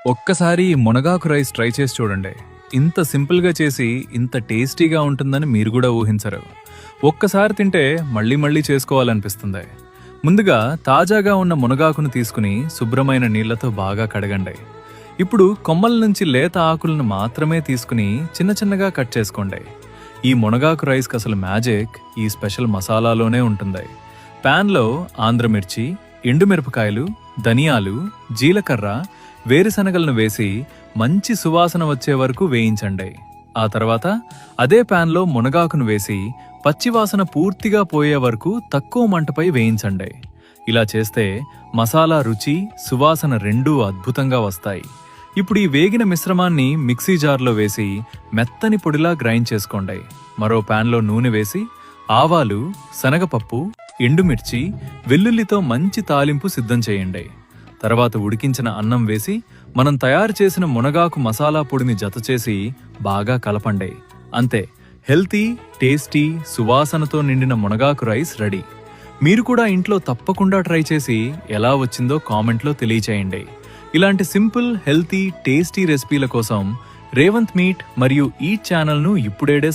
ఒక్కసారి మునగాకు rice try చేసి చూడండి. ఇంత సింపుల్గా చేసి ఇంత టేస్టీగా ఉంటుందని మీరు కూడా ఊహించరు. ఒక్కసారి తింటే మళ్ళీ మళ్ళీ చేసుకోవాలనిపిస్తుంది. ముందుగా తాజాగా ఉన్న మునగాకును తీసుకుని శుభ్రమైన నీళ్లతో బాగా కడగండి. ఇప్పుడు కొమ్మల నుంచి లేత ఆకులను మాత్రమే తీసుకుని చిన్న చిన్నగా కట్ చేసుకోండి. ఈ మునగాకు రైస్కి అసలు మ్యాజిక్ ఈ స్పెషల్ మసాలాలోనే ఉంటుంది. ప్యాన్లో ఆంధ్రమిర్చి, ఎండుమిరపకాయలు, ధనియాలు, జీలకర్ర, వేరుశనగలను వేసి మంచి సువాసన వచ్చే వరకు వేయించండి. ఆ తర్వాత అదే ప్యాన్లో మునగాకును వేసి పచ్చివాసన పూర్తిగా పోయే వరకు తక్కువ మంటపై వేయించండి. ఇలా చేస్తే మసాలా రుచి, సువాసన రెండూ అద్భుతంగా వస్తాయి. ఇప్పుడు ఈ వేగిన మిశ్రమాన్ని మిక్సీ జార్లో వేసి మెత్తని పొడిలా గ్రైండ్ చేసుకోండి. మరో ప్యాన్లో నూనె వేసి ఆవాలు, శనగపప్పు, ఎండుమిర్చి, వెల్లుల్లితో మంచి తాలింపు సిద్ధం చేయండి. తర్వాత ఉడికించిన అన్నం వేసి మనం తయారు చేసిన మునగాకు మసాలా పొడిని జతచేసి బాగా కలపండి. అంతే, హెల్తీ, టేస్టీ, సువాసనతో నిండిన మునగాకు రైస్ రెడీ. మీరు కూడా ఇంట్లో తప్పకుండా ట్రై చేసి ఎలా వచ్చిందో కామెంట్లో తెలియచేయండి. ఇలాంటి సింపుల్, హెల్తీ, టేస్టీ రెసిపీల కోసం రేవంత్ మీట్ మరియు ఈట్ ఛానల్ను ఇప్పుడేడే